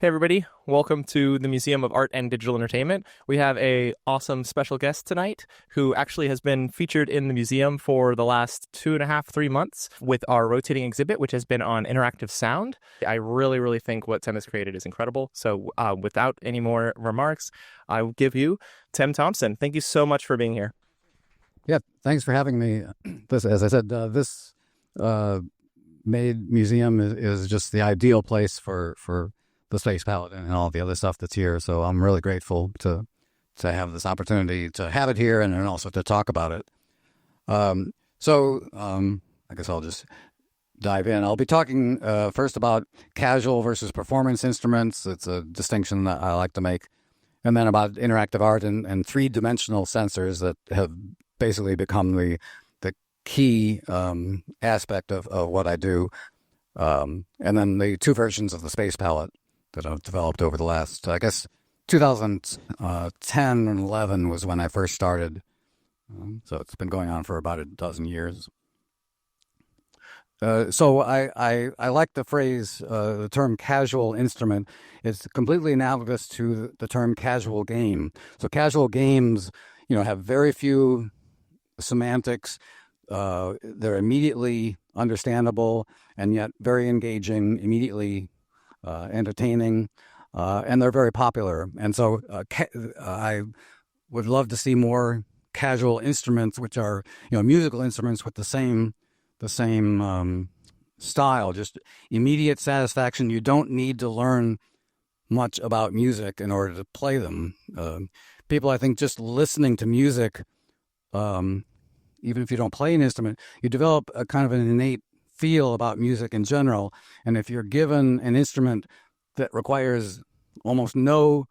Hey everybody, welcome to the Museum of Art and Digital Entertainment. We have a awesome special guest tonight who actually has been featured in the museum for the last 2.5, 3 months with our rotating exhibit, which has been on interactive sound. I really think what Tim has created is incredible. So without any more remarks, I will give you Tim Thompson. Thank you so much for being here. Yeah, thanks for having me. As I said, this Made Museum is just the ideal place for the Space Palette and all the other stuff that's here. So I'm really grateful to have this opportunity to have it here and then also to talk about it. I guess I'll just dive in. I'll be talking first about casual versus performance instruments. It's a distinction that I like to make. And then about interactive art and three-dimensional sensors that have basically become the key aspect of what I do. And then the two versions of the Space Palette that I've developed over the last, I guess, 2010 and 11 was when I first started. So it's been going on for about a dozen years. So I like the phrase, the term casual instrument. It's completely analogous to the term casual game. So casual games, have very few semantics. They're immediately understandable and yet very engaging, immediately entertaining, and they're very popular. And so I would love to see more casual instruments, which are musical instruments with the same style, just immediate satisfaction. You don't need to learn much about music in order to play them. People, I think, just listening to music, even if you don't play an instrument, you develop a kind of an innate feel about music in general. And if you're given an instrument that requires almost no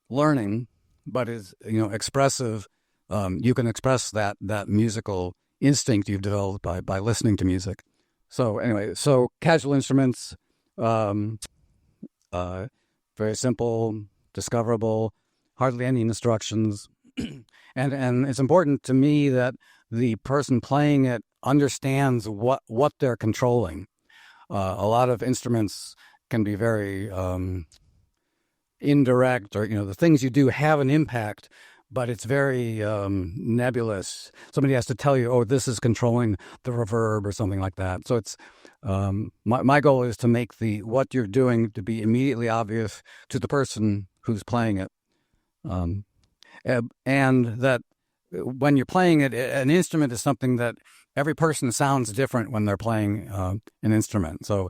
learning, but is expressive, you can express that musical instinct you've developed by listening to music. So anyway, casual instruments, very simple, discoverable, hardly any instructions. And it's important to me that the person playing it understands what they're controlling. A lot of instruments can be very indirect, or the things you do have an impact, but it's very nebulous. Somebody has to tell you, oh, this is controlling the reverb or something like that. So it's my goal is to make what you're doing to be immediately obvious to the person who's playing it, and that when you're playing it, an instrument is something that every person sounds different when they're playing an instrument. So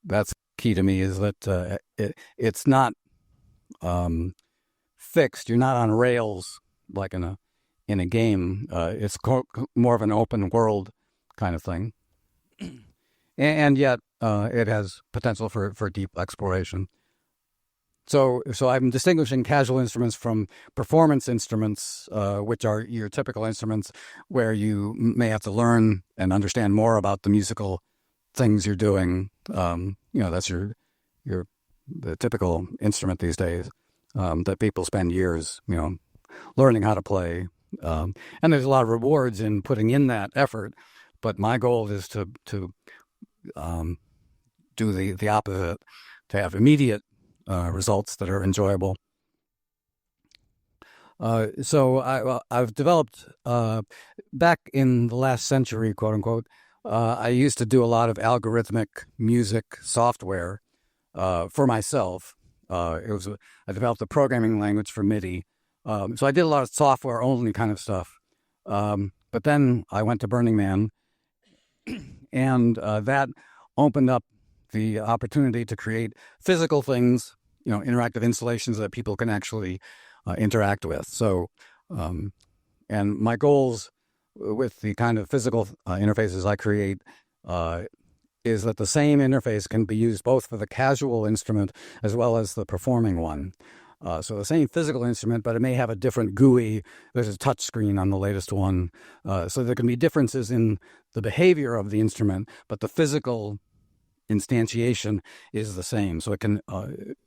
that's key to me, is that it's not fixed. You're not on rails like in a game. It's more of an open world kind of thing, and yet it has potential for deep exploration. So I'm distinguishing casual instruments from performance instruments, which are your typical instruments where you may have to learn and understand more about the musical things you're doing. That's the typical instrument these days, that people spend years, learning how to play. And there's a lot of rewards in putting in that effort. But my goal is to do the opposite, to have immediate results that are enjoyable. So I've developed, back in the last century, quote unquote, I used to do a lot of algorithmic music software for myself. I developed a programming language for MIDI. So I did a lot of software only kind of stuff. But then I went to Burning Man, and that opened up the opportunity to create physical things, interactive installations that people can actually interact with. So, and my goals with the kind of physical interfaces I create is that the same interface can be used both for the casual instrument as well as the performing one. So the same physical instrument, but it may have a different GUI. There's a touch screen on the latest one. So there can be differences in the behavior of the instrument, but the physical instantiation is the same. So it can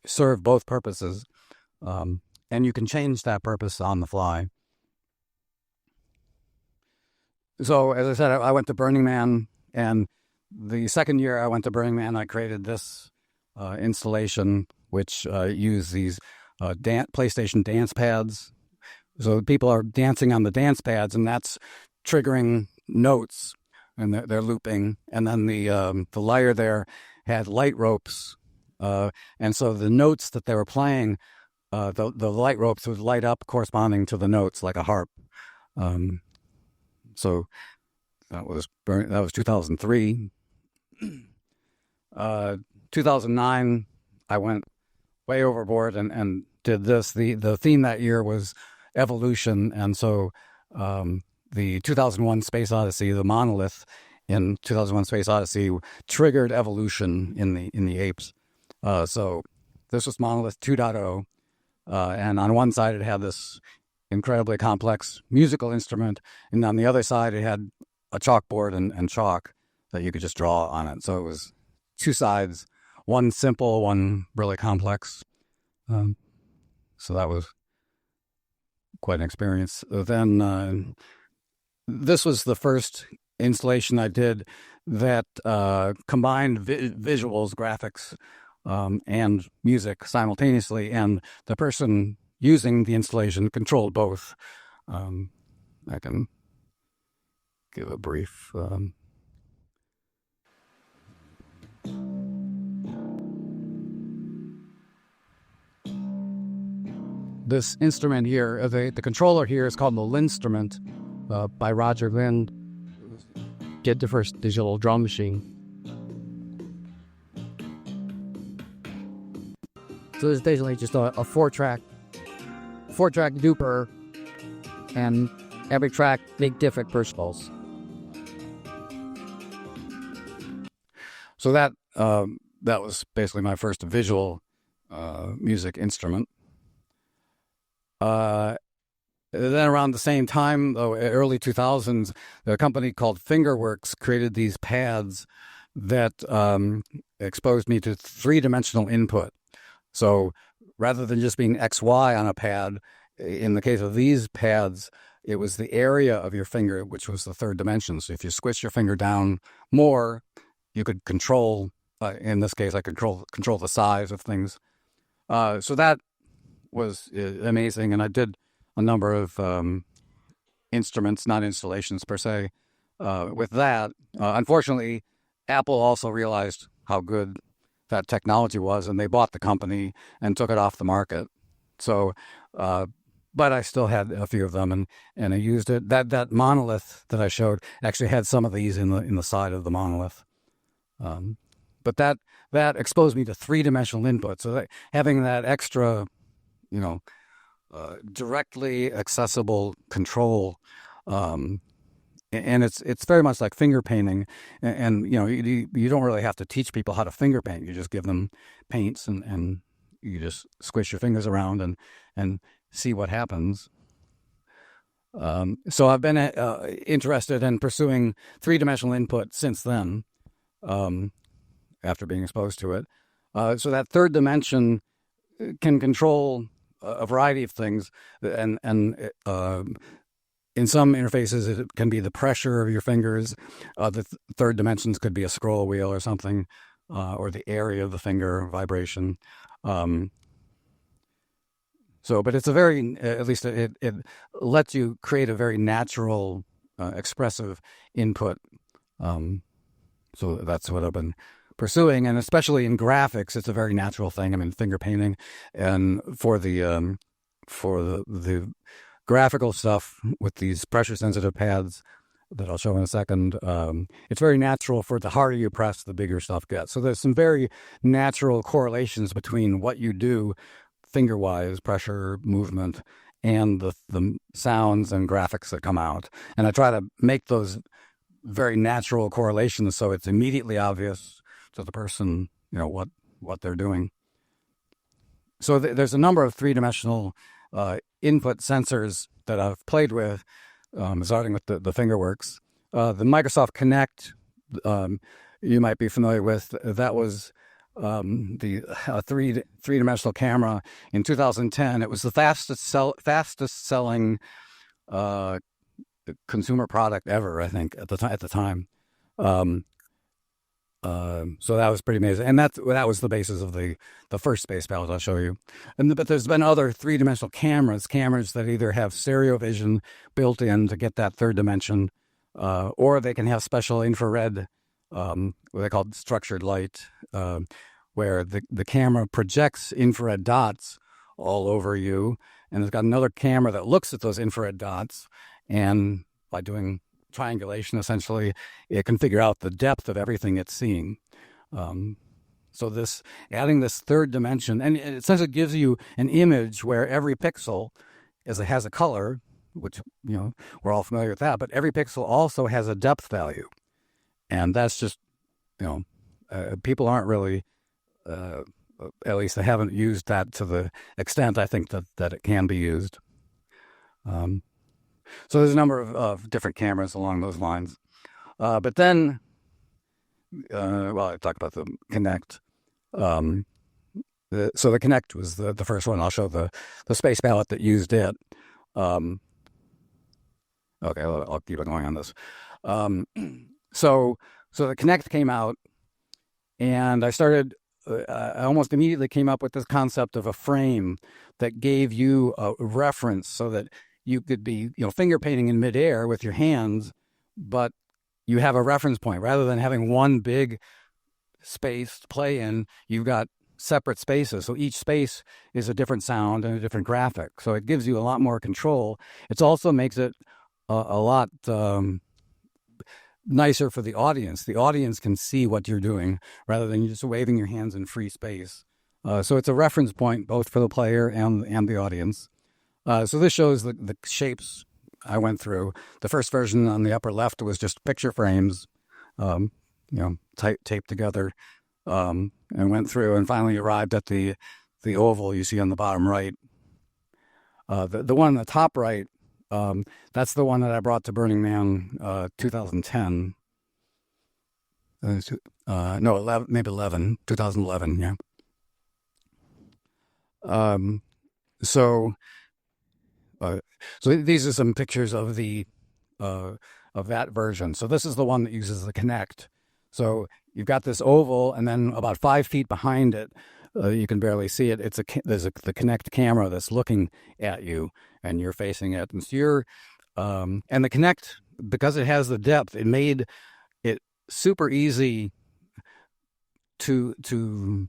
serve both purposes. And you can change that purpose on the fly. So as I said, I went to Burning Man, and the second year I went to Burning Man, I created this installation which use these PlayStation dance pads. So people are dancing on the dance pads, and that's triggering notes, and they're looping. And then the lyre there had light ropes, and so the notes that they were playing, the light ropes would light up corresponding to the notes like a harp. So that was 2003. 2009, I went way overboard and did this. The theme that year was evolution, and so the 2001 Space Odyssey, the monolith in 2001 Space Odyssey, triggered evolution in the apes. So this was monolith 2.0, and on one side it had this incredibly complex musical instrument, and on the other side it had a chalkboard and chalk that you could just draw on it. So it was two sides, one simple, one really complex. So that was quite an experience. Then this was the first installation I did that combined visuals, graphics, and music simultaneously, and the person using the installation controlled both. I can give a brief... This instrument here, the controller here is called the Linstrument by Roger Lind. Get the first digital drum machine. So this is basically just a four-track duper, and every track make different principles. So that was basically my first visual music instrument. Then around the same time, though, early 2000s, a company called Fingerworks created these pads that exposed me to three-dimensional input. So rather than just being XY on a pad, in the case of these pads, it was the area of your finger, which was the third dimension. So if you squish your finger down more, you could control, in this case, I control the size of things. So that was amazing, and I did a number of instruments, not installations per se, with that. Unfortunately, Apple also realized how good that technology was, and they bought the company and took it off the market. So, but I still had a few of them, and I used it. That monolith that I showed actually had some of these in the side of the monolith. But that exposed me to three-dimensional input. So having that extra, directly accessible control, and it's very much like finger painting, and you don't really have to teach people how to finger paint. You just give them paints and you just squish your fingers around and see what happens. So I've been interested in pursuing three-dimensional input since then, after being exposed to it. So that third dimension can control a variety of things, and in some interfaces it can be the pressure of your fingers. The third dimensions could be a scroll wheel or something, or the area of the finger, vibration. But it's a very, at least it lets you create a very natural, expressive input. So that's what I've been pursuing, and especially in graphics, it's a very natural thing. I mean, finger painting, and for the graphical stuff with these pressure-sensitive pads that I'll show in a second, it's very natural. For the harder you press, the bigger stuff gets. So there's some very natural correlations between what you do finger-wise, pressure, movement, and the sounds and graphics that come out. And I try to make those very natural correlations so it's immediately obvious to the person, what they're doing. So there's a number of three-dimensional input sensors that I've played with, starting with the Fingerworks. The Microsoft Kinect, you might be familiar with. That was the three-dimensional camera in 2010. It was the fastest selling consumer product ever, I think, at the time. So that was pretty amazing, and that was the basis of the first space palette I'll show you. But there's been other three-dimensional cameras that either have stereo vision built in to get that third dimension, or they can have special infrared, what they call structured light, where the camera projects infrared dots all over you, and it's got another camera that looks at those infrared dots, and by doing triangulation, essentially, it can figure out the depth of everything it's seeing. So adding this third dimension, and it essentially gives you an image where every pixel has a color, which, we're all familiar with that, but every pixel also has a depth value. And that's just, people aren't really, at least they haven't used that to the extent I think that it can be used. So there's a number of different cameras along those lines. But then, I talked about the Kinect. So the Kinect was the first one. I'll show the space palette that used it. Okay, I'll keep going on this. So the Kinect came out, and I almost immediately came up with this concept of a frame that gave you a reference so that you could be, finger painting in midair with your hands, but you have a reference point. Rather than having one big space to play in, you've got separate spaces. So each space is a different sound and a different graphic. So it gives you a lot more control. It also makes it a lot nicer for the audience. The audience can see what you're doing rather than you just waving your hands in free space. So it's a reference point both for the player and the audience. So this shows the shapes I went through. The first version on the upper left was just picture frames, taped together, and went through and finally arrived at the oval you see on the bottom right. The one on the top right, that's the one that I brought to Burning Man 2010. Maybe 2011, yeah. So these are some pictures of of that version. So this is the one that uses the Kinect. So you've got this oval, and then about 5 feet behind it, you can barely see it. There's the Kinect camera that's looking at you, and you're facing it. And so and the Kinect, because it has the depth, it made it super easy to do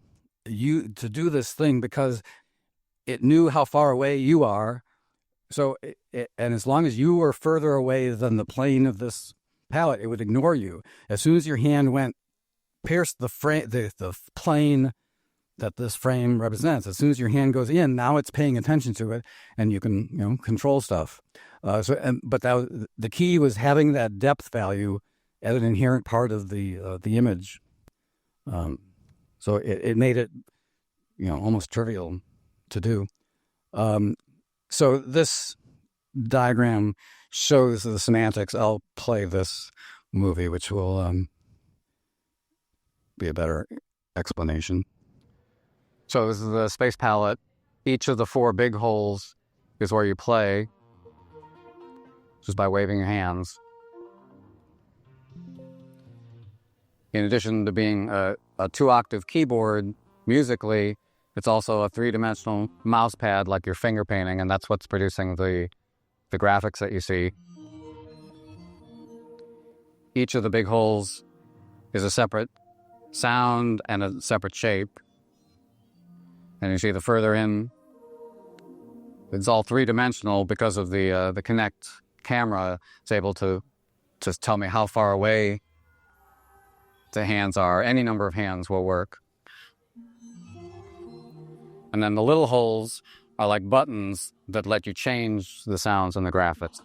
this thing because it knew how far away you are. So, and as long as you were further away than the plane of this palette, it would ignore you. As soon as your hand pierced the frame, the plane that this frame represents, as soon as your hand goes in, now it's paying attention to it, and you can, control stuff. But the key was having that depth value as an inherent part of the image. So it made it, almost trivial to do. So this diagram shows the semantics. I'll play this movie, which will be a better explanation. So this is the space palette. Each of the 4 big holes is where you play, just by waving your hands. In addition to being a 2-octave keyboard musically, it's also a 3-dimensional mouse pad like you're finger painting, and that's what's producing the graphics that you see. Each of the big holes is a separate sound and a separate shape. And you see the further in, it's all 3-dimensional because of the Kinect camera. It's able to just tell me how far away the hands are. Any number of hands will work. And then the little holes are like buttons that let you change the sounds and the graphics.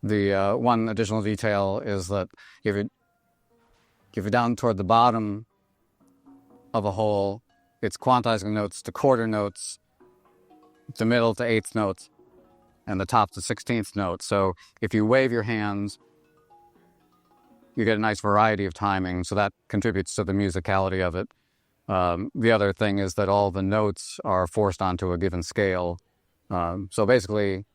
The one additional detail is that if you're down toward the bottom of a hole, it's quantizing notes to quarter notes the middle to eighth notes, and the top to 16th note. So if you wave your hands, you get a nice variety of timing, so that contributes to the musicality of it. The other thing is that all the notes are forced onto a given scale. So basically,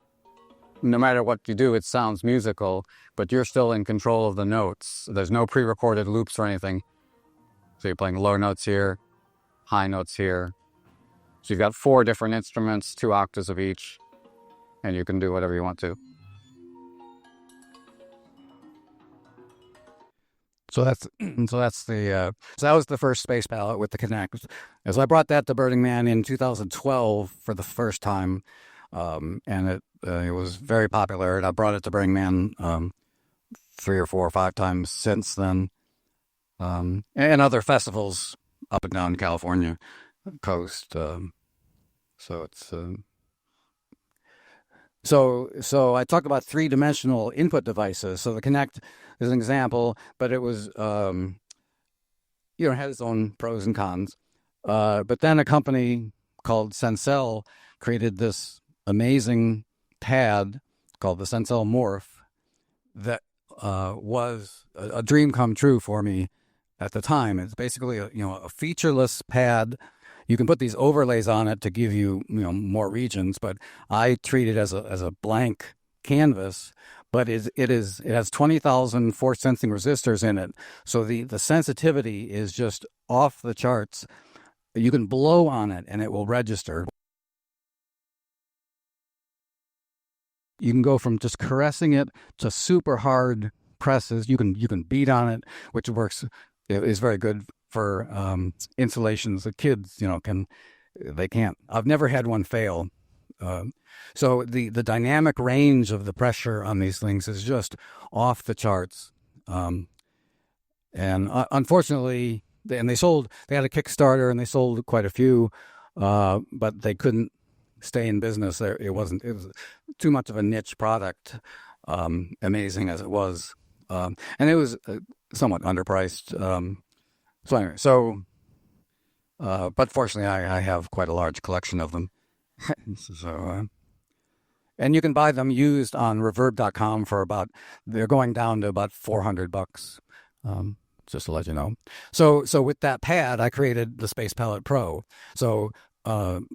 no matter what you do, it sounds musical, but you're still in control of the notes. There's no pre-recorded loops or anything. So you're playing low notes here, high notes here. So you've got 4 different instruments, 2 octaves of each, and you can do whatever you want to. So that was the first Space Palette with the Connect. As I brought that to Burning Man in 2012 for the first time, and it was very popular. And I brought it to Burning Man 3 or 4 or 5 times since then, and other festivals up and down California coast. So it's so I talked about 3-dimensional input devices. So the Connect is an example, but it was it had its own pros and cons. But then a company called Sensel created this amazing pad called the Sensel Morph that was a dream come true for me at the time. It's basically a featureless pad. You can put these overlays on it to give you more regions, but I treat it as a blank canvas. But it has 20,000 force sensing resistors in it, so the sensitivity is just off the charts. You can blow on it and it will register. You can go from just caressing it to super hard presses. You can beat on it, which works. It is very good for installations. The kids, can't. I've never had one fail. So the dynamic range of the pressure on these things is just off the charts. And unfortunately, they had a Kickstarter and they sold quite a few, but they couldn't stay in business. It was too much of a niche product, amazing as it was. And it was somewhat underpriced. But fortunately, I have quite a large collection of them. And you can buy them used on reverb.com they're going down to about $400, just to let you know. So with that pad, I created the Space Palette Pro. So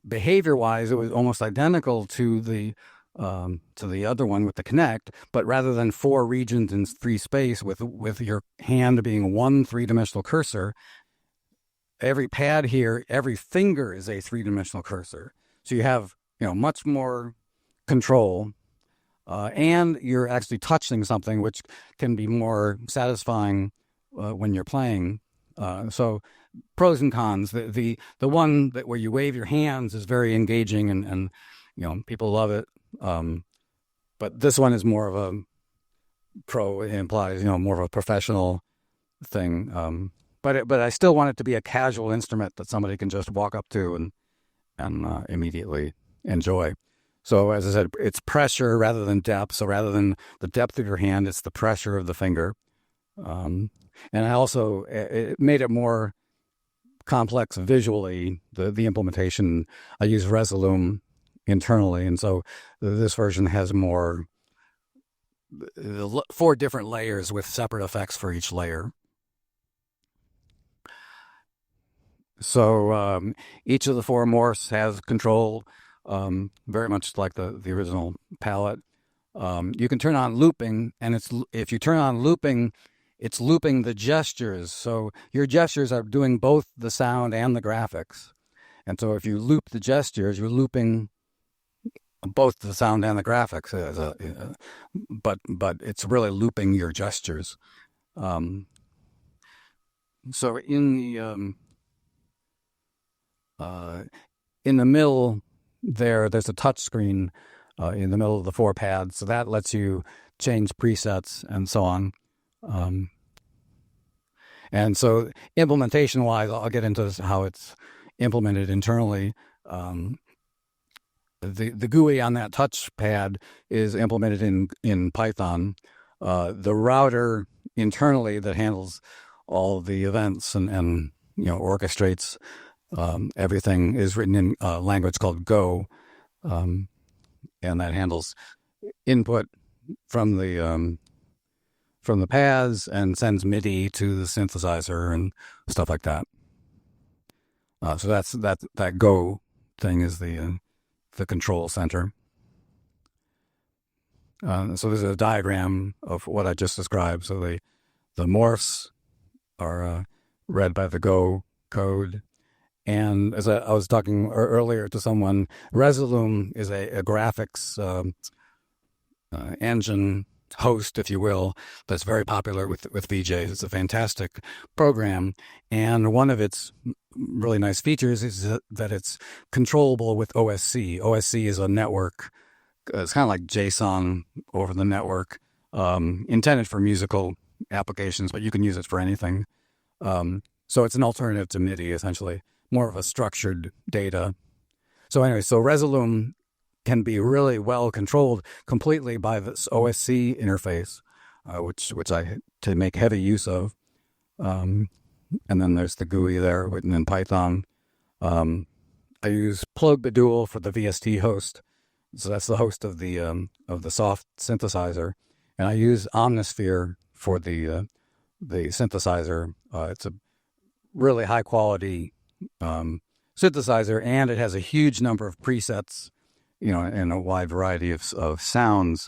behavior-wise, it was almost identical to the other one with the Connect, but rather than 4 regions in free space with your hand being one 3-dimensional cursor, every pad here, every finger is a 3-dimensional cursor. So you have much more control, and you're actually touching something, which can be more satisfying when you're playing. So pros and cons. The one where you wave your hands is very engaging, and people love it. But this one is more of a pro. It implies more of a professional thing. But I still want it to be a casual instrument that somebody can just walk up to and immediately enjoy. So as I said, it's pressure rather than depth. So rather than the depth of your hand, it's the pressure of the finger. And I also it made it more complex visually. The implementation, I use Resolume internally, and so this version has 4 different layers with separate effects for each layer. So each of the 4 morphs has control, very much like the original palette. You can turn on looping, and if you turn on looping, it's looping the gestures. So your gestures are doing both the sound and the graphics. And so if you loop the gestures, you're looping both the sound and the graphics. But it's really looping your gestures. So in the middle there's a touch screen in the middle of the 4 pads, so that lets you change presets and so on. And so implementation wise, I'll get into how it's implemented internally. The GUI on that touch pad is implemented in Python. The router internally that handles all the events and orchestrates everything is written in a language called Go. and that handles input from the pads and sends MIDI to the synthesizer and stuff like that. So that Go thing is the control center. So there's a diagram of what I just described. So the morphs are read by the Go code. And as I was talking earlier to someone, Resolume is a graphics engine host, if you will, that's very popular with VJs. It's a fantastic program. And one of its really nice features is that it's controllable with OSC. OSC is a network. It's kind of like JSON over the network, intended for musical applications, but you can use it for anything. So it's an alternative to MIDI, essentially, more of a structured data. So anyway, so Resolume can be really well controlled completely by this OSC interface, which I to make heavy use of. And then there's the GUI there written in Python. I use Plug-Bidule for the VST host. So that's the host of the soft synthesizer, and I use Omnisphere for the synthesizer. It's a really high quality synthesizer, and it has a huge number of presets, and a wide variety of sounds,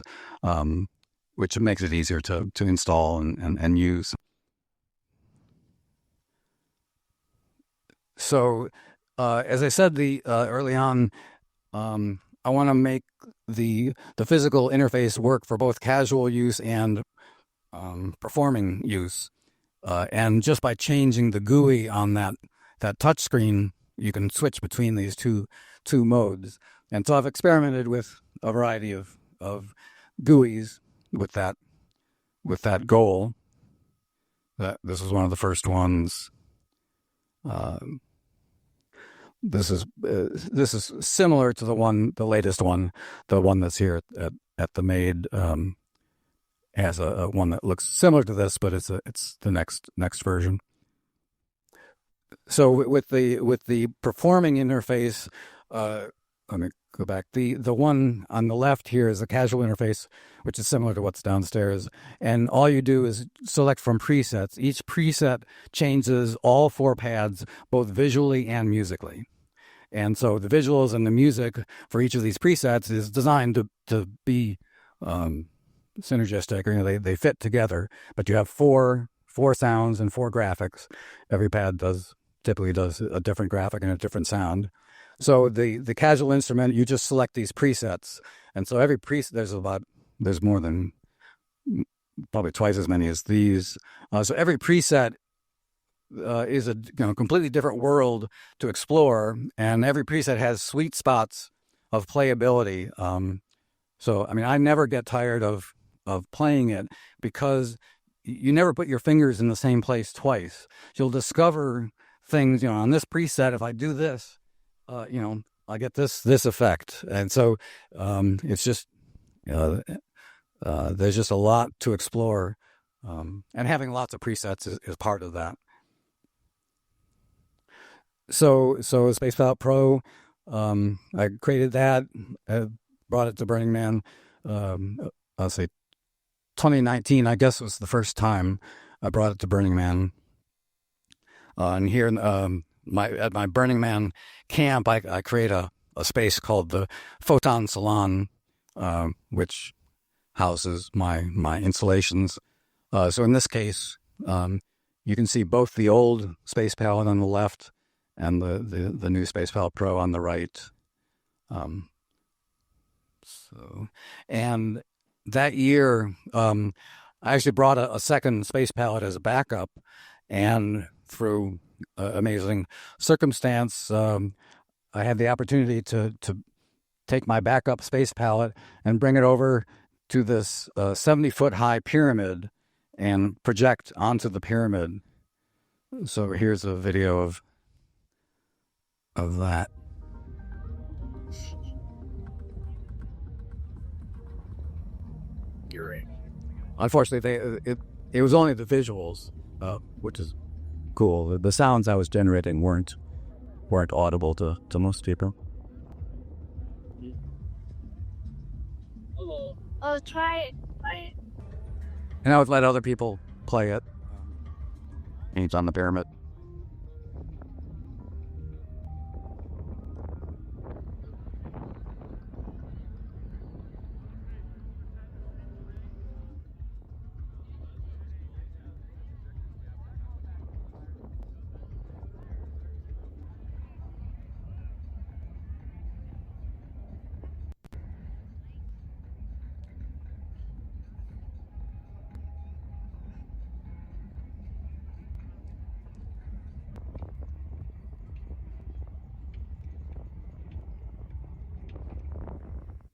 which makes it easier to install and use. So, as I said early on. I want to make the physical interface work for both casual use and performing use. And just by changing the GUI on that touch screen, you can switch between these two modes. And so I've experimented with a variety of GUIs with that goal. This is one of the first ones. This is similar to the latest one, the one that's here at the Made, has a one that looks similar to this, but it's the next version. So with the performing interface, let me go back. The one on the left here is a casual interface, which is similar to what's downstairs. And all you do is select from presets. Each preset changes all 4 pads, both visually and musically. And so the visuals and the music for each of these presets is designed to be synergistic. They fit together, but you have four sounds and 4 graphics. Every pad typically does a different graphic and a different sound. So the casual instrument, you just select these presets. And so every preset, there's more than probably twice as many as these. So every preset is a completely different world to explore, and every preset has sweet spots of playability. So I mean, I never get tired of playing it because you never put your fingers in the same place twice. You'll discover things, on this preset. If I do this, I get this effect, and so it's just there's just a lot to explore, and having lots of presets is part of that. So Space Palette Pro, I created that, brought it to Burning Man. I'll say 2019, I guess, was the first time I brought it to Burning Man. And here at my Burning Man camp, I create a space called the Photon Salon, which houses my installations. So in this case, you can see both the old Space Palette on the left and the new Space Palette Pro on the right. And that year, I actually brought a second Space Palette as a backup, and through amazing circumstance, I had the opportunity to take my backup Space Palette and bring it over to this 70-foot high pyramid and project onto the pyramid. So here's a video of that. Unfortunately, it was only the visuals, which is cool. The sounds I was generating weren't audible to most people. Oh, try it. Try it. And I would let other people play it. He's on the pyramid.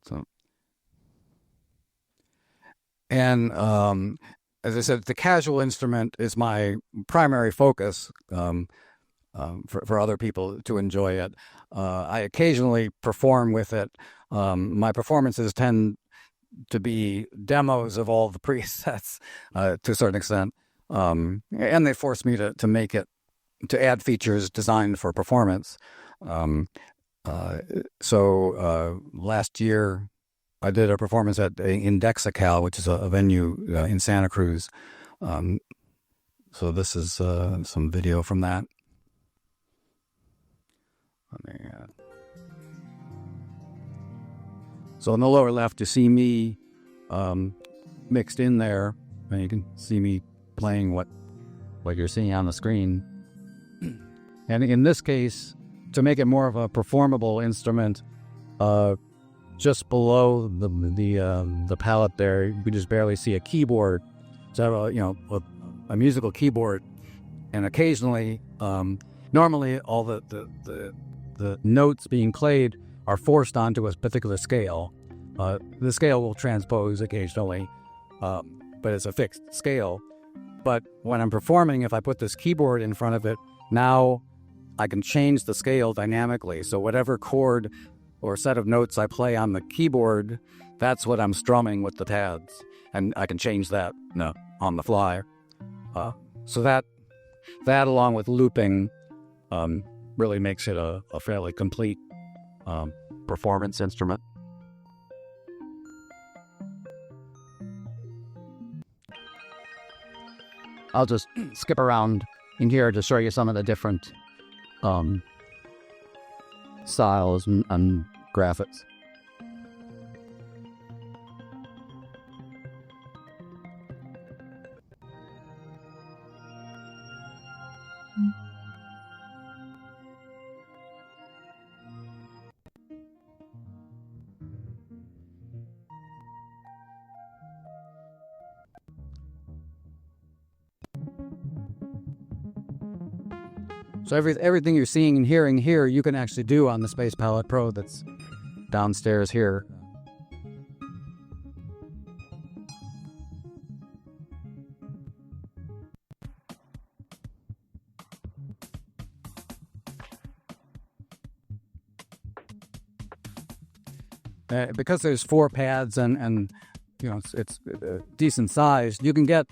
So, and as I said, the casual instrument is my primary focus for other people to enjoy it. I occasionally perform with it. My performances tend to be demos of all the presets to a certain extent, and they force me to make it, to add features designed for performance. So last year, I did a performance in Dexical, which is a venue in Santa Cruz. So this is some video from that. So in the lower left, you see me mixed in there, and you can see me playing what you're seeing on the screen. And in this case, to make it more of a performable instrument, just below the palette there, you can just barely see a keyboard. So a musical keyboard, and occasionally, normally all the notes being played are forced onto a particular scale. The scale will transpose occasionally, but it's a fixed scale. But when I'm performing, if I put this keyboard in front of it, now I can change the scale dynamically. So whatever chord or set of notes I play on the keyboard, that's what I'm strumming with the pads. And I can change that on the fly. So that along with looping really makes it a fairly complete performance instrument. I'll just skip around in here to show you some of the different styles and graphics. So everything you're seeing and hearing here, you can actually do on the Space Palette Pro that's downstairs here. Because there's 4 pads and it's decent size, you can get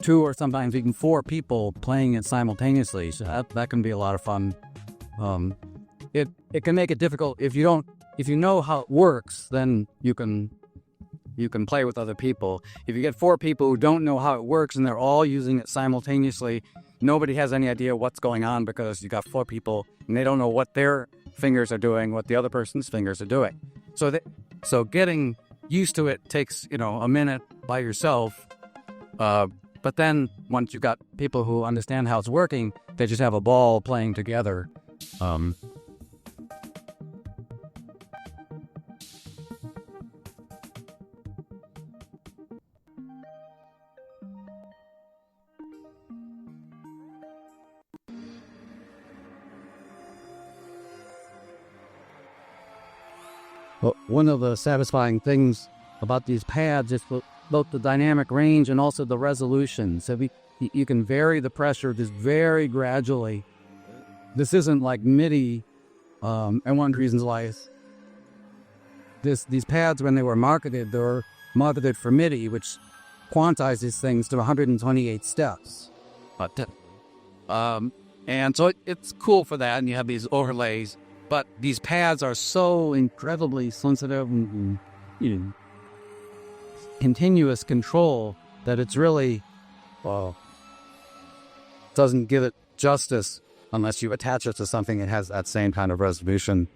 2 or sometimes even 4 people playing it simultaneously. So that can be a lot of fun. It can make it difficult if you know how it works, then you can play with other people. If you get 4 people who don't know how it works and they're all using it simultaneously, nobody has any idea what's going on because you got 4 people and they don't know what their fingers are doing, what the other person's fingers are doing. So getting used to it takes a minute by yourself. But then once you've got people who understand how it's working, they just have a ball playing together. Well, one of the satisfying things about these pads is both the dynamic range and also the resolution. So you can vary the pressure just very gradually. This isn't like MIDI, and one of the reasons why is these pads, when they were marketed, they were marketed for MIDI, which quantizes things to 128 steps. And so it's cool for that, and you have these overlays. But these pads are so incredibly sensitive, and continuous control that it's really, well, doesn't give it justice unless you attach it to something that has that same kind of resolution.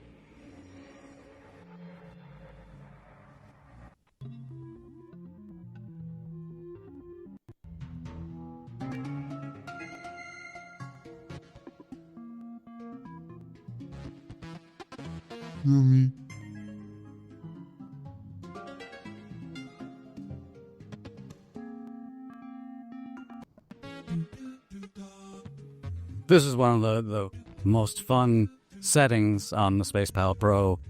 This is one of the most fun settings on the Space Palette Pro.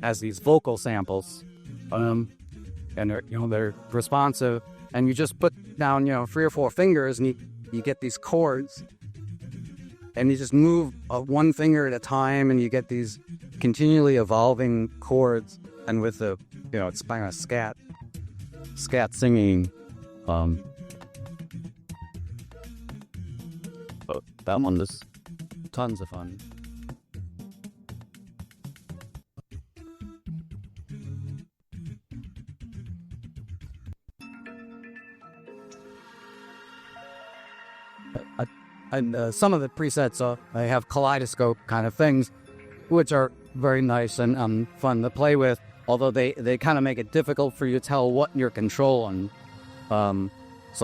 Has these vocal samples, and they're responsive. And you just put down 3 or 4 fingers, and you get these chords, and you just move one finger at a time, and you get these continually evolving chords. And with the it's kind of scat singing. That one is tons of fun. And some of the presets, I have kaleidoscope kind of things, which are very nice and fun to play with, although they kind of make it difficult for you to tell what you're controlling. So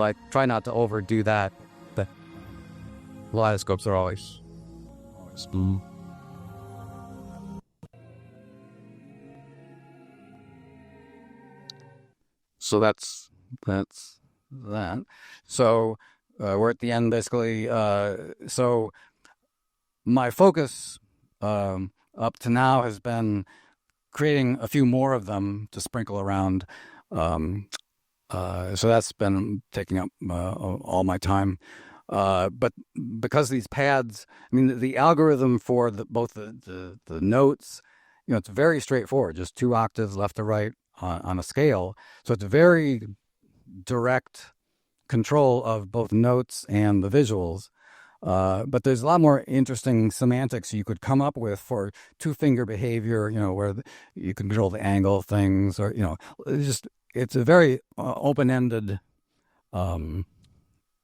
I try not to overdo that. The kaleidoscopes are always So that's that. So we're at the end, basically. So my focus up to now has been creating a few more of them to sprinkle around. So that's been taking up all my time. But because these pads, I mean, the algorithm for both the notes, it's very straightforward, just 2 octaves left to right on a scale. So it's very direct control of both notes and the visuals. But there's a lot more interesting semantics you could come up with for 2-finger behavior, where you can control the angle of things, or, it's a very open-ended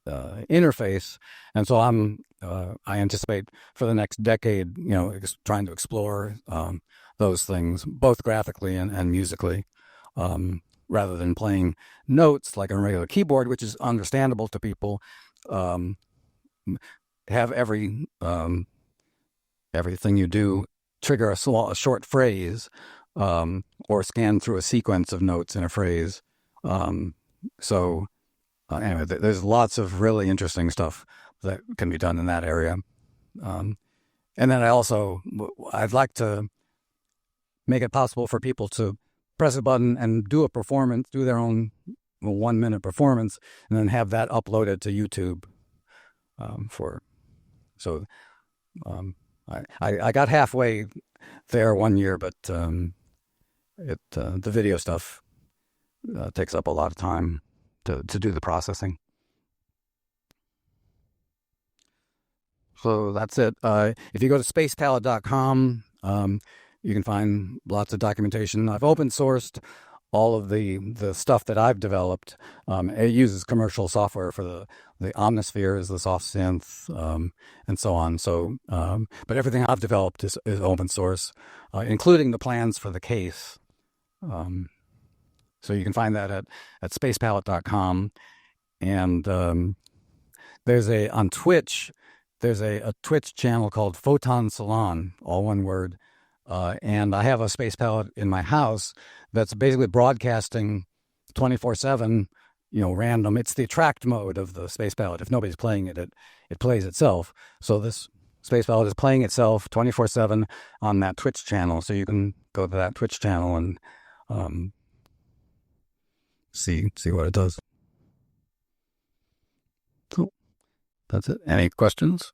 interface. And so I anticipate for the next decade, trying to explore those things, both graphically and musically, rather than playing notes like on a regular keyboard, which is understandable to people. Have everything you do trigger a short phrase, or scan through a sequence of notes in a phrase. Anyway, there's lots of really interesting stuff that can be done in that area. And then I'd like to make it possible for people to press a button and do a performance, do their own 1-minute performance, and then have that uploaded to YouTube. I got halfway there one year, but the video stuff takes up a lot of time to do the processing. So that's it. If you go to spacepalette.com, you can find lots of documentation. I've open sourced all of the stuff that I've developed. It uses commercial software for the Omnisphere is the soft synth, and so on. So, but everything I've developed is open source, including the plans for the case. So you can find that at spacepalette.com. And on Twitch, there's a Twitch channel called Photon Salon, all one word. And I have a Space Palette in my house that's basically broadcasting 24/7, random. It's the attract mode of the Space Palette. If nobody's playing it, it plays itself. So this Space Palette is playing itself 24/7 on that Twitch channel. So you can go to that Twitch channel and see what it does. So that's it. Any questions?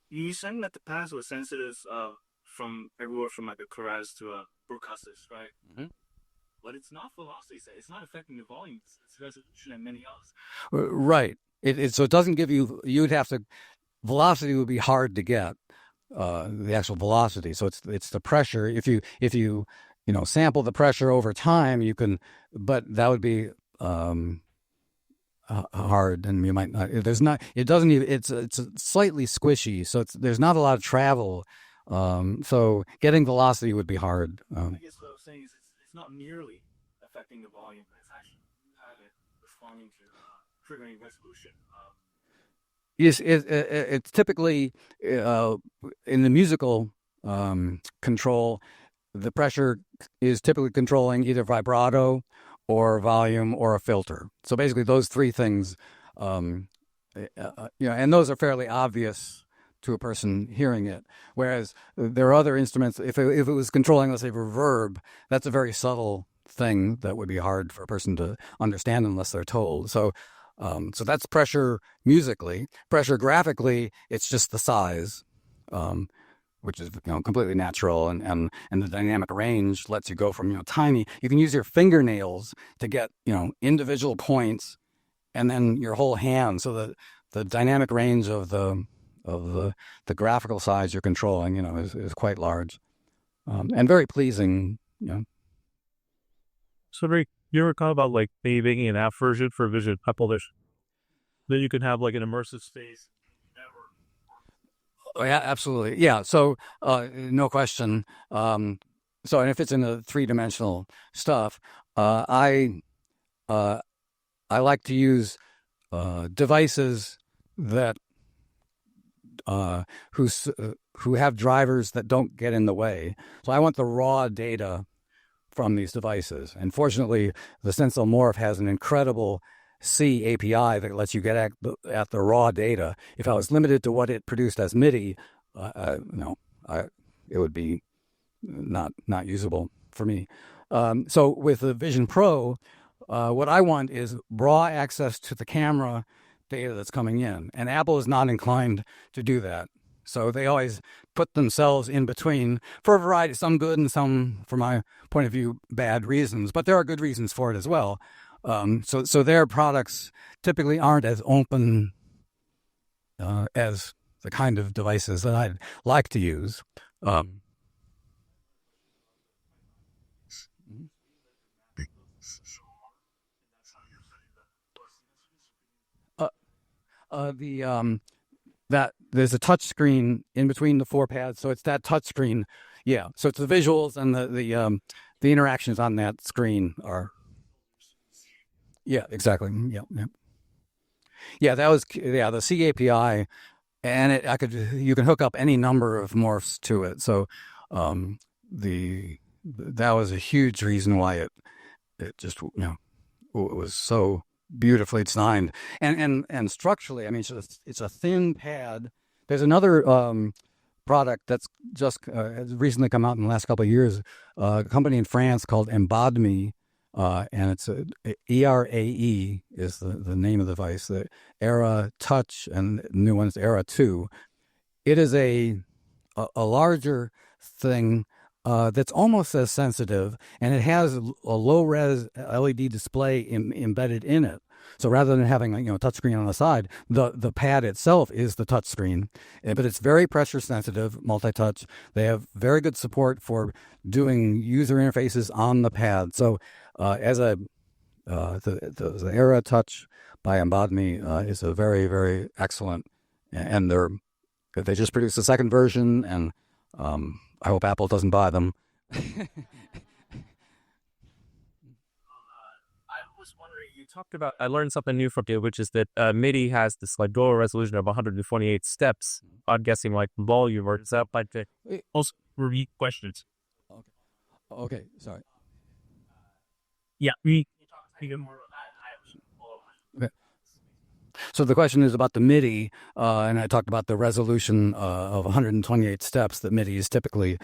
You saying that the pads were sensitive from everywhere from like a Keras to a broadcasters, right? Mm-hmm. But it's not velocity. It's not affecting the volume. It's resolution and many else. Right. So it doesn't give you. You'd have to. Velocity would be hard to get. The actual velocity. So it's the pressure. If you sample the pressure over time, you can, but that would be hard, and you might not. It doesn't even. It's slightly squishy, so there's not a lot of travel. So getting velocity would be hard. I guess what I was saying is it's not merely affecting the volume, but it's actually kind of responding to triggering resolution. Yes, it's typically in the musical control, the pressure is typically controlling either vibrato or volume or a filter. So basically, those three things, and those are fairly obvious to a person hearing it. Whereas there are other instruments. If it was controlling, let's say, reverb, that's a very subtle thing that would be hard for a person to understand unless they're told. So that's pressure musically. Pressure graphically, it's just the size, which is completely natural, and the dynamic range lets you go from tiny. You can use your fingernails to get individual points, and then your whole hand. So the dynamic range of the graphical size you're controlling, is quite large, and very pleasing. So, Rick, you ever thought about maybe making an app version for Vision Publish? Then you can have an immersive space. Oh, yeah, absolutely. Yeah. So, no question. And if it's in the 3-dimensional stuff, I like to use devices that who have drivers that don't get in the way. So I want the raw data from these devices. And fortunately, the Stencil Morph has an incredible C API that lets you get at the raw data. If I was limited to what it produced as MIDI, it would be not usable for me. So with the Vision Pro, what I want is raw access to the camera data that's coming in, and Apple is not inclined to do that. So they always put themselves in between for a variety, some good and some, from my point of view, bad reasons. But there are good reasons for it as well. So their products typically aren't as open as the kind of devices that I'd like to use. That there's a touch screen in between the 4 pads, so it's that touch screen. Yeah, so it's the visuals and the interactions on that screen are. Yeah, exactly. Yeah. That was the C API, and you can hook up any number of morphs to it. So that was a huge reason why it just it was so beautifully designed, and structurally, I mean, it's a thin pad. There's another product that's just has recently come out in the last couple of years, a company in France called Embodme, and it's ERAE is the name of the device. The Era Touch, and the new one is Era 2. It is a larger thing that's almost as sensitive, and it has a low-res LED display embedded in it. So rather than having a touchscreen on the side, the pad itself is the touchscreen. But it's very pressure sensitive, multi-touch. They have very good support for doing user interfaces on the pad. So the Era Touch by Embodme is a very, very excellent, and they just produced a second version, and I hope Apple doesn't buy them. I learned something new from you, which is that MIDI has this lower resolution of 128 steps. I'm guessing volume, or is that also repeat questions? Okay, sorry. Yeah, we talk more about that. Okay. So the question is about the MIDI, and I talked about the resolution of 128 steps that MIDI is typically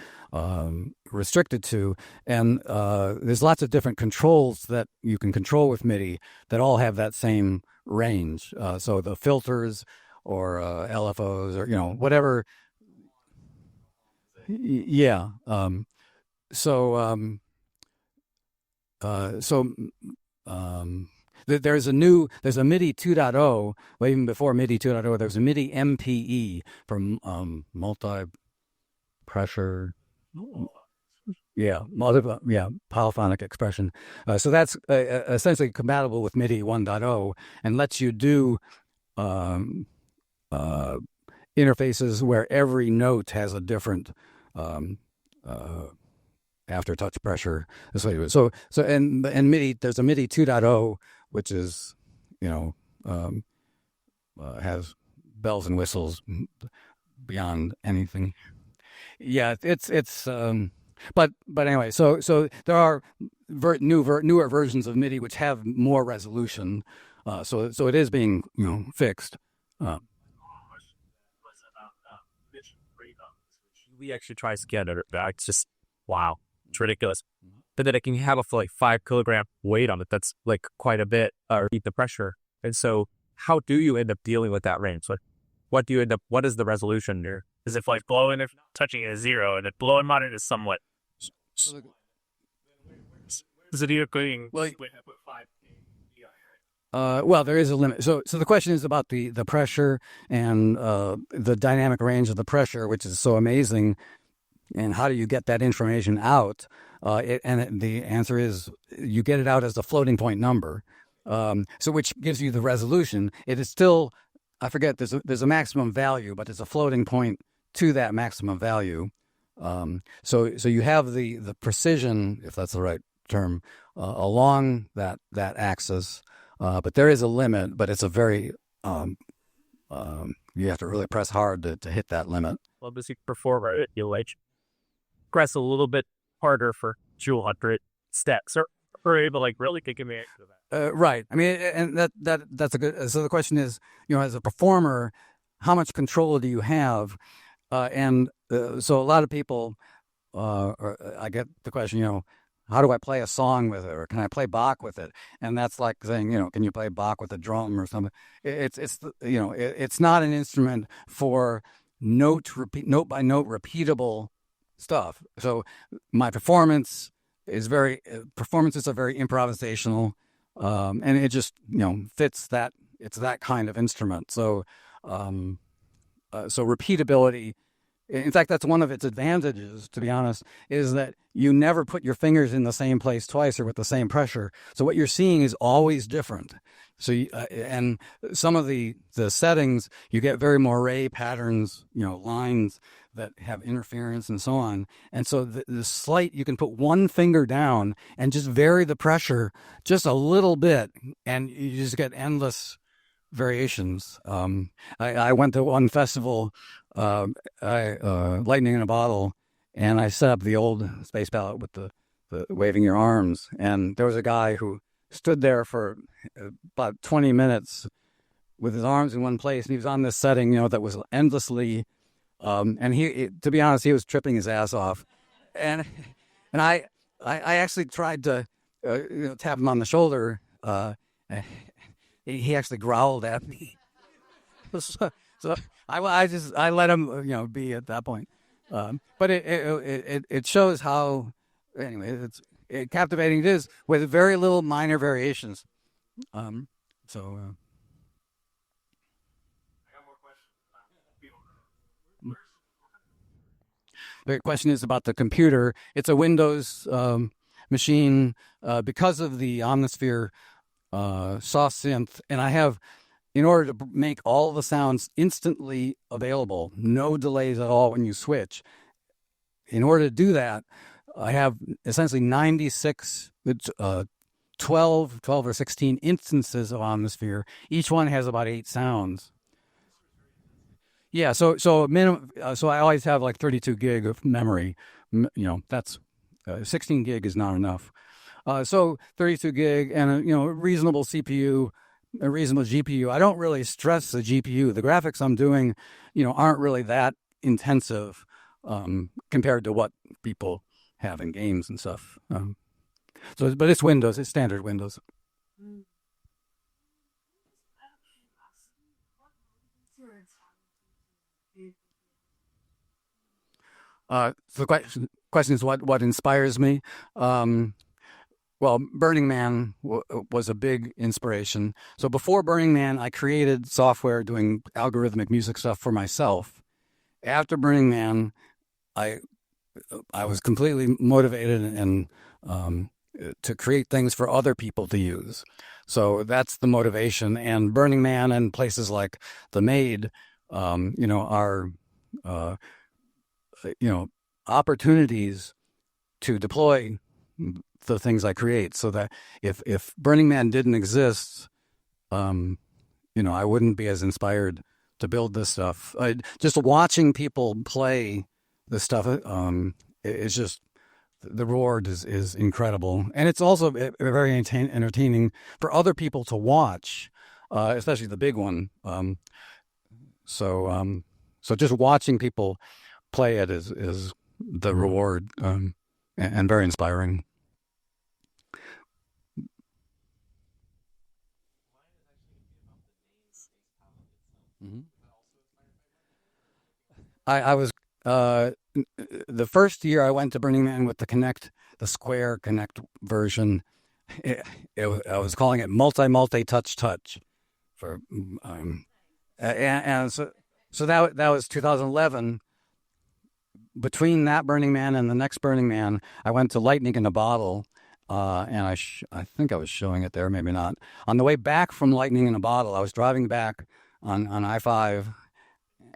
restricted to. And there's lots of different controls that you can control with MIDI that all have that same range. So the filters or LFOs or, whatever. Yeah. There's a MIDI 2.0, well, even before MIDI 2.0, there's a MIDI MPE for multi-pressure. polyphonic expression. So that's essentially compatible with MIDI 1.0 and lets you do interfaces where every note has a different aftertouch pressure. So and MIDI, there's a MIDI 2.0, which is, has bells and whistles beyond anything. Yeah, but anyway, so there are newer versions of MIDI which have more resolution. So it is being fixed. We actually try to scan it. It's just wow, it's ridiculous. But then it can have a 5 kilogram weight on it. That's like quite a bit, or the pressure. And so, how do you end up dealing with that range? What do you end up? What is the resolution there? Is it below and if touching it is 0, and then below and moderate is somewhat? Is it going? Well, there is a limit. So the question is about the pressure and the dynamic range of the pressure, which is so amazing. And how do you get that information out? The answer is you get it out as a floating point number. So which gives you the resolution. It is still, I forget, there's a maximum value, but it's a floating point to that maximum value. So you have the precision, if that's the right term, along that axis. But there is a limit, but it's a very, you have to really press hard to hit that limit. Well, as you perform it, you'll press a little bit harder for 200 steps, or able really take advantage of that. Right. I mean, and that's a good. So the question is, as a performer, how much control do you have? So a lot of people, I get the question, how do I play a song with it, or can I play Bach with it? And that's like saying, can you play Bach with a drum or something? It's not an instrument for note by note repeatable stuff. So my performances are very improvisational, and it just fits that. It's that kind of instrument. So repeatability. In fact, that's one of its advantages, to be honest, is that you never put your fingers in the same place twice or with the same pressure. So what you're seeing is always different. So and some of the settings, you get very moire patterns, lines that have interference and so on. And so the slight, you can put one finger down and just vary the pressure just a little bit, and you just get endless variations. I went to one festival, Lightning in a Bottle, and I set up the old space palette with the waving your arms, and there was a guy who stood there for about 20 minutes with his arms in one place, and he was on this setting, that was endlessly, and he, to be honest, he was tripping his ass off, and I actually tried to tap him on the shoulder. He actually growled at me. So I let him, be at that point. But it shows how, anyway, it's captivating it is with very little minor variations. I got more questions. The question is about the computer. It's a Windows machine because of the Omnisphere soft synth, and I have, in order to make all the sounds instantly available, no delays at all when you switch. In order to do that, I have essentially 96, 12 or 16 instances of Omnisphere. Each one has about 8 sounds. Yeah, so minimum. So I always have 32 gig of memory. That's 16 gig is not enough. So 32 gig and a reasonable CPU, a reasonable GPU. I don't really stress the GPU. The graphics I'm doing, aren't really that intensive compared to what people have in games and stuff. But it's Windows. It's standard Windows. So the question is what inspires me. Well, Burning Man was a big inspiration. So before Burning Man, I created software doing algorithmic music stuff for myself. After Burning Man, I I was completely motivated and to create things for other people to use. So that's the motivation. And Burning Man and places like the Maid, are opportunities to deploy the things I create. So that if Burning Man didn't exist, I wouldn't be as inspired to build this stuff. Just watching people play this stuff, it's just, the reward is incredible. And it's also very entertaining for other people to watch, especially the big one. So just watching people play it is the reward, and very inspiring. Mm-hmm. I was the first year I went to Burning Man with the Square Connect version. I was calling it multi touch for and so that was 2011. Between that Burning Man and the next Burning Man, I went to Lightning in a Bottle, and I think I was showing it there, maybe not. On the way back from Lightning in a Bottle, I was driving back on I-5.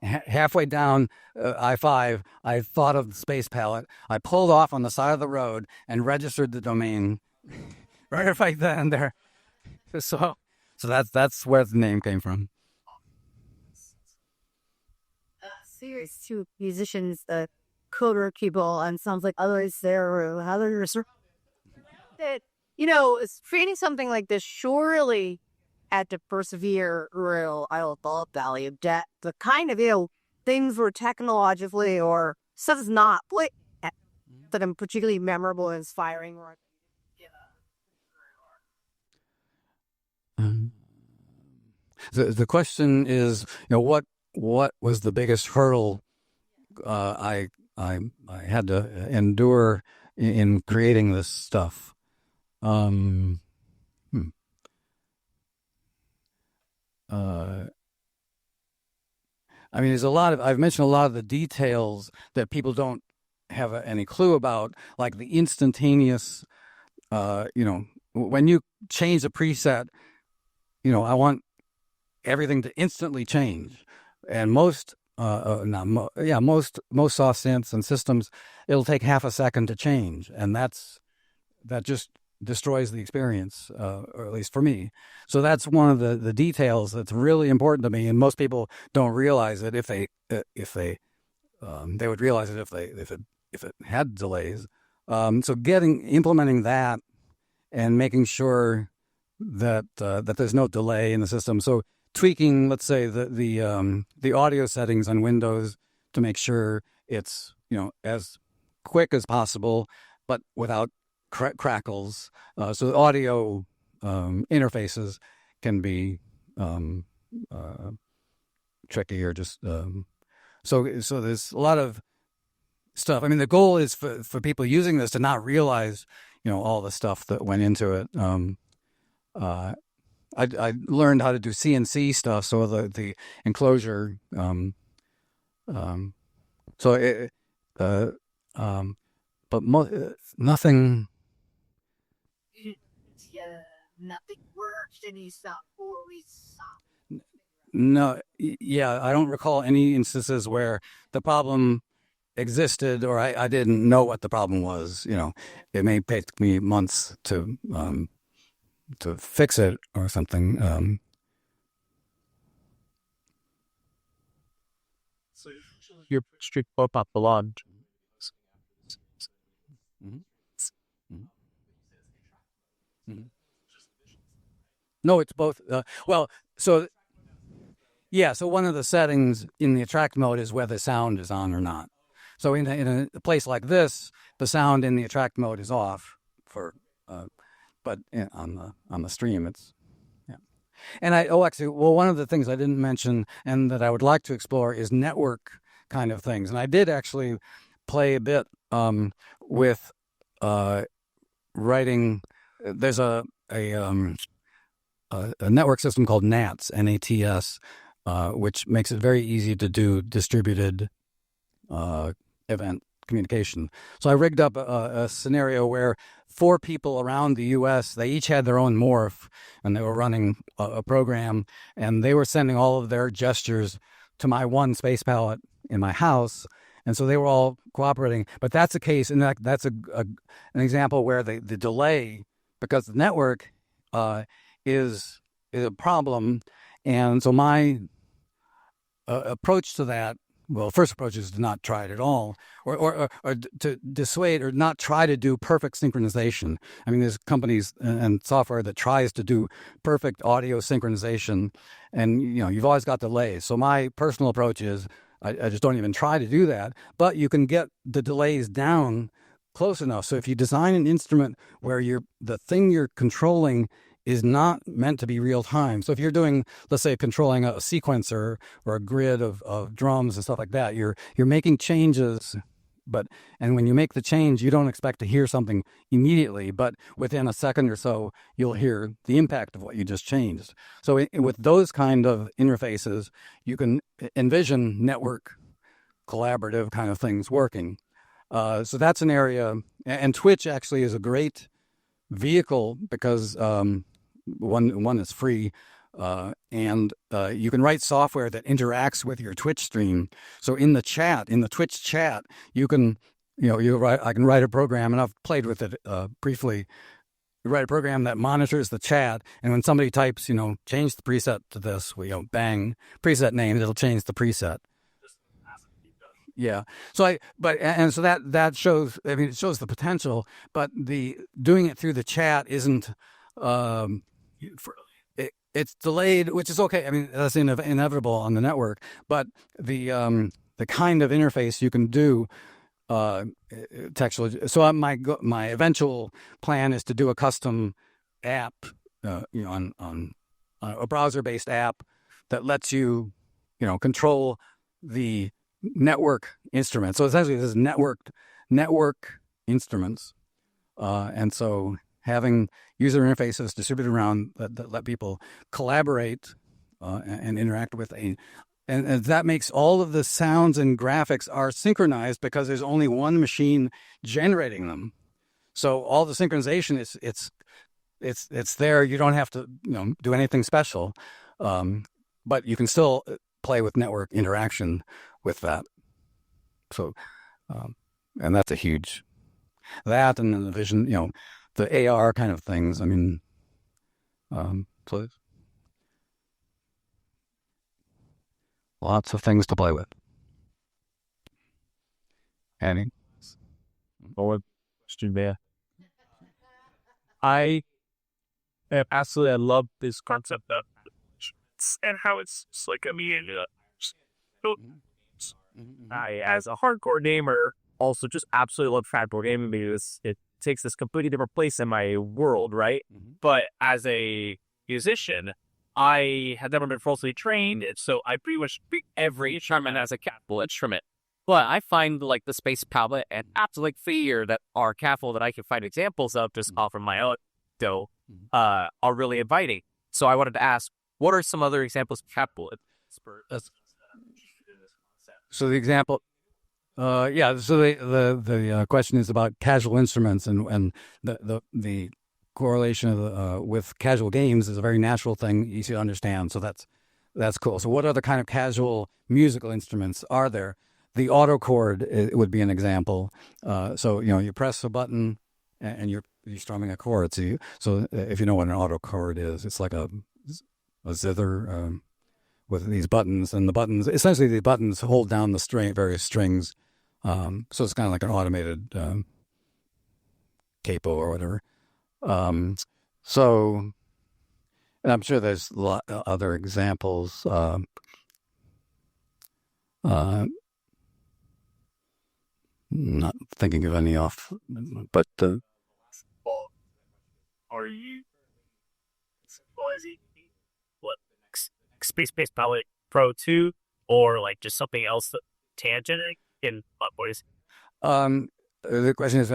Halfway down I-5, I thought of the Space Palette. I pulled off on the side of the road and registered the domain right then and there. So that's where the name came from. Serious two musicians, the coder people, and sounds like others there, others that creating something like this surely had to persevere real thought value that the kind of things were technologically or stuff is not like that I'm particularly memorable and inspiring or The question is, what was the biggest hurdle I had to endure in creating this stuff? There's I've mentioned a lot of the details that people don't have any clue about, like the instantaneous, when you change a preset, I want everything to instantly change. And most soft synths and systems, it'll take half a second to change. And that just destroys the experience, or at least for me. So that's one of the details that's really important to me, and most people don't realize it. If they would realize it if it had delays. So implementing that and making sure that there's no delay in the system. So tweaking, let's say the audio settings on Windows to make sure it's as quick as possible, but without crackles. So the audio interfaces can be tricky, or just so there's a lot of stuff. The goal is for people using this to not realize all the stuff that went into it. I learned how to do CNC stuff, so the enclosure. But nothing. nothing works and he stopped or we stopped. No, yeah, I don't recall any instances where the problem existed or I didn't know what the problem was. It may take me months to fix it or something. So your strict pop up belong. No, it's both. So one of the settings in the attract mode is whether sound is on or not. So in a place like this, the sound in the attract mode is off but on the stream it's. And one of the things I didn't mention and that I would like to explore is network kind of things. And I did actually play a bit with writing. There's a network system called NATS, N-A-T-S, which makes it very easy to do distributed event communication. So I rigged up a scenario where 4 people around the U.S., they each had their own morph, and they were running a program, and they were sending all of their gestures to my one space palette in my house. And so they were all cooperating. But that's a case, and that's an example where the delay, because the network is a problem. And so my approach to that, well, first approach is to not try it at all, or to dissuade or not try to do perfect synchronization. I mean, there's companies and software that tries to do perfect audio synchronization, and you've always got delays. So my personal approach is I just don't even try to do that. But you can get the delays down close enough. So if you design an instrument where the thing you're controlling is not meant to be real time. So if you're doing, let's say, controlling a sequencer or a grid of drums and stuff like that, you're making changes, and when you make the change, you don't expect to hear something immediately, but within a second or so, you'll hear the impact of what you just changed. So with those kind of interfaces, you can envision network collaborative kind of things working. So that's an area, and Twitch actually is a great vehicle because one is free, and you can write software that interacts with your Twitch stream. So in the Twitch chat, you can, I can write a program, and I've played with it briefly. You write a program that monitors the chat, and when somebody types, change the preset to this, bang, preset name, it'll change the preset. Yeah. So so that shows, it shows the potential, but doing it through the chat isn't, it's delayed, which is okay. I mean, that's inevitable on the network, but the kind of interface you can do, textual. So my eventual plan is to do a custom app, on a browser-based app that lets you, control the network instruments. So essentially, this is network instruments, and so having user interfaces distributed around that let people collaborate and interact with and that makes all of the sounds and graphics are synchronized because there's only one machine generating them. So all the synchronization it's there. You don't have to do anything special, but you can still play with network interaction with that. So, and that's a huge, that and then the vision, the AR kind of things. I mean, so lots of things to play with. Annie? Forward question there. I love this concept of and how it's just like I, as a hardcore gamer, also just absolutely love hardcore gaming because it takes this completely different place in my world, right? Mm-hmm. But as a musician, I had never been falsely trained, so I pretty much pick every instrument as a capital instrument. But I find like the space palette and apps like Fear that are capital that I can find examples of just off of my own are really inviting. So I wanted to ask, what are some other examples of capital? So the example, So the question is about casual instruments, and the correlation with casual games is a very natural thing, easy to understand. So that's cool. So what other kind of casual musical instruments are there? The auto chord would be an example. So you press a button and you're strumming a chord. So if you know what an auto chord is, it's like a zither with these buttons, and essentially the buttons hold down the various strings. So it's kind of like an automated capo or whatever. So, and I'm sure there's a lot other examples. Not thinking of any off, but Are you? What? Space-based Palette Pro 2, or like just something else tangent in boys? The question is,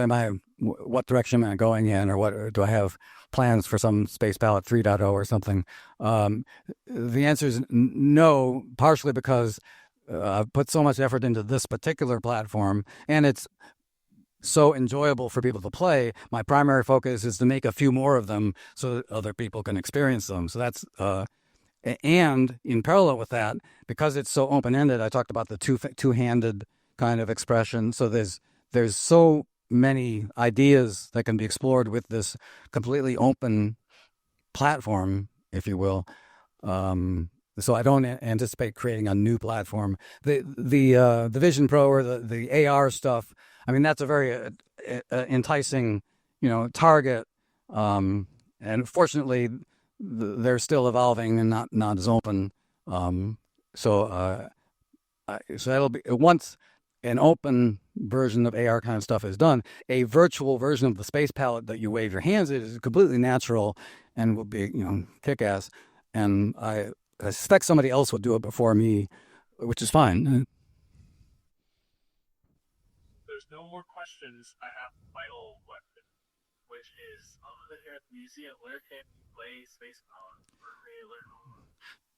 what direction am I going in, or what do I have plans for some Space Palette 3.0 or something? The answer is no, partially because I've put so much effort into this particular platform, and it's so enjoyable for people to play. My primary focus is to make a few more of them so that other people can experience them. So that's and in parallel with that, because it's so open-ended, I talked about the two-handed kind of expression. So there's so many ideas that can be explored with this completely open platform, if you will. So I don't anticipate creating a new platform. The Vision Pro or the AR stuff, I mean, that's a very enticing, target. And fortunately, they're still evolving and not as open. So that'll be once an open version of AR kind of stuff is done. A virtual version of the space palette that you wave your hands at is completely natural and will be, kick-ass. And I suspect somebody else will do it before me, which is fine. There's no more questions. I have a final question, which is, other than here at the museum, where can you play space power? Where can you learn more?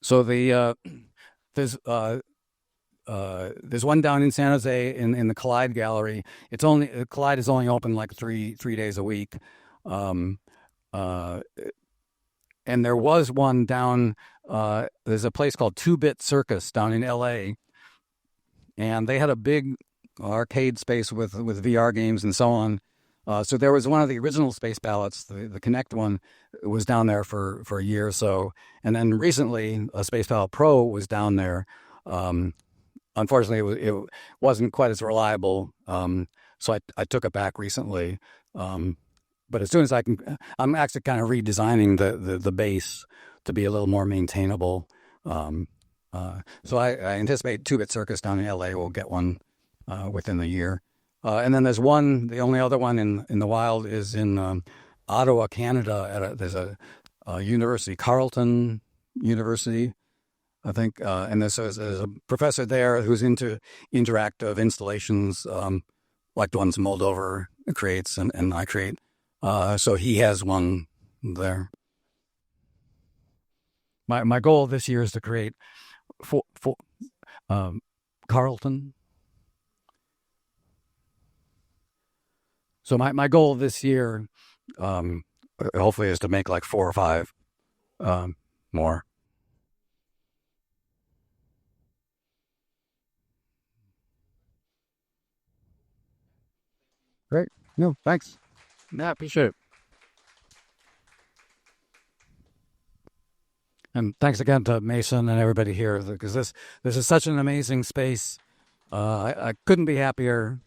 So there's one down in San Jose in the Collide Gallery. Collide is only open like three days a week. And there was one down, there's a place called 2-Bit Circus down in LA. And they had a big arcade space with VR games and so on. So there was one of the original space palettes, the Kinect one, was down there for a year or so. And then recently, a Space Palette Pro was down there. Unfortunately, it wasn't quite as reliable. So I took it back recently. But as soon as I can, I'm actually kind of redesigning the base to be a little more maintainable. So I anticipate 2-Bit Circus down in LA will get one within the year. And then there's one, the only other one in the wild is in Ottawa, Canada. There's a university, Carleton University, I think. And there's a professor there who's into interactive installations like the ones Moldover creates and I create. So he has one there. My goal this year is to create Carleton. So my goal this year, hopefully, is to make like 4 or 5 more. Great. No, thanks. Yeah, appreciate it. And thanks again to Mason and everybody here, because this is such an amazing space. I couldn't be happier